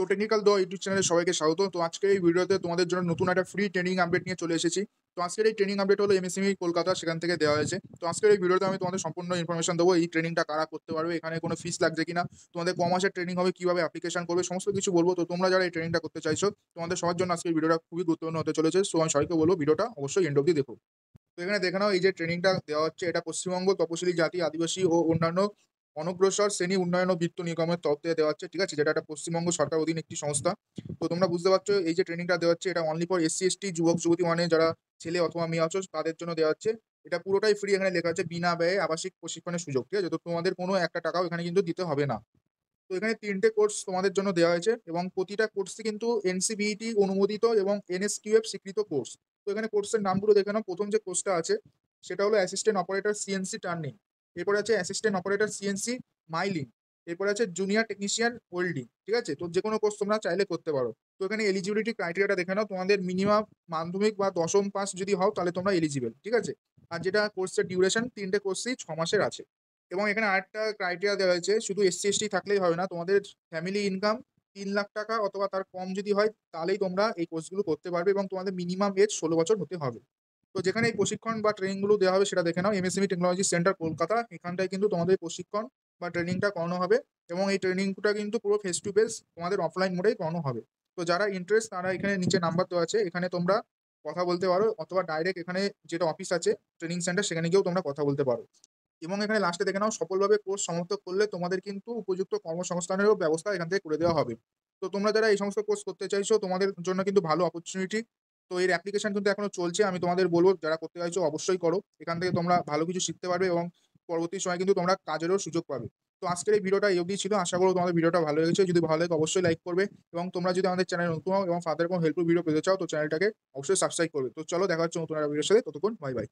So technical দো YouTube চ্যানেলে সবাইকে স্বাগত। তো আজকের এই ভিডিওতে তোমাদের জন্য নতুন একটা ফ্রি ট্রেনিং আপডেট নিয়ে চলে এসেছি। তো আজকের এই ট্রেনিং আপডেট হলো এমএসএমই কলকাতা, সেখান থেকে দেওয়া হয়েছে। তো আজকের এই ভিডিওতে আমি তোমাদের সম্পূর্ণ ইনফরমেশন দেবো, এই ট্রেনিংটা কারা করতে পারবে, এখানে কোনো ফিস লাগছে কিনা, তোমাদের ক মাসের ট্রেনিং হবে, কিভাবে অ্যাপ্লিকেশন করবে, সমস্ত কিছু বলবো। তো তোমরা যারা এই ট্রেনিংটা করতে চাইছো, তোমাদের সবার জন্য আজকের ভিডিওটা খুবই গুরুত্বপূর্ণ হতে চলেছে। সো আমি সবাইকে বলবো ভিডিওটা অবশ্যই এন্ড অব্দি দেখো। তো এখানে দেখে নাও, এই যে ট্রেনিংটা দেওয়া হচ্ছে, এটা পশ্চিমবঙ্গ তপশিলি জাতি, আদিবাসী ও অন্যান্য অনগ্রসর শ্রেণী উন্নয়ন ও বিত্ত নিগমের তরফ থেকে দেওয়া হচ্ছে, ঠিক আছে, যেটা একটা পশ্চিমবঙ্গ সরকার অধীন একটি সংস্থা। তো তোমরা বুঝতে পারছো এই যে ট্রেনিংটা দেওয়া হচ্ছে, এটা অনলি ফর এসসি এসটি যুবক যুবতী, মানে যারা ছেলে অথবা মেয়ে আছো তাদের জন্য দেওয়া হচ্ছে। এটা পুরোটাই ফ্রি, এখানে লেখা আছে বিনা ব্যয়ে আবাসিক প্রশিক্ষণের সুযোগ, ঠিক আছে। তো তোমাদের কোনো একটা টাকাও এখানে কিন্তু দিতে হবে না। তো এখানে 3টে কোর্স তোমাদের জন্য দেওয়া হয়েছে এবং প্রতিটা কোর্সই কিন্তু এনসিবিইটি অনুমোদিত এবং এনএসকিউএফ স্বীকৃত কোর্স। তো এখানে কোর্সের নামগুলো দেখে নাও। প্রথম যে কোর্সটা আছে সেটা হলো অ্যাসিস্ট্যান্ট অপারেটর সিএনসি টার্নিং, এরপরে আছে অ্যাসিস্ট্যান্ট অপারেটর সিএনসি মাইলিং, এরপরে আছে জুনিয়র টেকনিশিয়ান ওয়েল্ডিং, ঠিক আছে। তো যে কোনো কোর্স তোমরা চাইলে করতে পারো। তো এখানে এলিজিবিলিটি ক্রাইটেরিয়াটা দেখে নাও, তোমাদের মিনিমাম মাধ্যমিক বা দশম পাস যদি হও তাহলে তোমরা এলিজিবল, ঠিক আছে। আর যেটা কোর্সের ডিউরেশন, 3টে কোর্সই 6 মাসের আছে। এবং এখানে আরেকটা ক্রাইটেরিয়া দেওয়া হয়েছে, শুধু এসসি এসটি থাকলেই হবে না, তোমাদের ফ্যামিলি ইনকাম 3 লাখ টাকা অথবা তার কম যদি হয় তাহলেই তোমরা এই কোর্সগুলো করতে পারবে এবং তোমাদের মিনিমাম এজ 16 বছর হতে হবে। তো যেখানে এই প্রশিক্ষণ বা ট্রেনিংগুলো দেওয়া হবে সেটা দেখে নাও, এমএসএমই টেকনোলজি সেন্টার কলকাতা, এখানটায় কিন্তু তোমাদের প্রশিক্ষণ বা ট্রেনিংটা করানো হবে এবং এই ট্রেনিংটা কিন্তু পুরো ফেস টু ফেস তোমাদের অফলাইন মোডেই করানো হবে। তো যারা ইন্টারেস্ট তারা এখানে নিচে নাম্বার দেওয়া আছে, এখানে তোমরা কথা বলতে পারো অথবা ডাইরেক্ট এখানে যেটা অফিস আছে ট্রেনিং সেন্টার সেখানে গিয়েও তোমরা কথা বলতে পারো। এবং এখানে লাস্টে দেখে নাও, সফলভাবে কোর্স সমাপ্ত করলে তোমাদের কিন্তু উপযুক্ত কর্মসংস্থানেরও ব্যবস্থা এখান থেকে করে দেওয়া হবে। তো তোমরা যারা এই সমস্ত কোর্স করতে চাইছো তোমাদের জন্য কিন্তু ভালো অপরচুনিটি। তো এর অ্যাপ্লিকেশন কিন্তু এখনো চলছে, আমি তোমাদের বলবো যারা করতে চাইছো অবশ্যই করো, এখান থেকে তোমরা ভালো কিছু শিখতে পারবে এবং পরবর্তী সময় কিন্তু তোমরা কাজেরও সুযোগ পাবে। তো আজকের এই ভিডিওটা এই অবধি ছিল, আশা করো তোমাদের ভিডিওটা ভালো লেগেছে। যদি ভালো লাগে অবশ্যই লাইক করবে এবং তোমরা যদি আমাদের চ্যানেল নতুন হও এবং ফার্দার কোনো হেল্পফুল ভিডিও পেতে চাও তো চ্যানেলটাকে অবশ্যই সাবস্ক্রাইব করবে। তো চলো দেখা হচ্ছে নতুন একটা ভিডিওর সাথে, ততক্ষণ বাই বাই।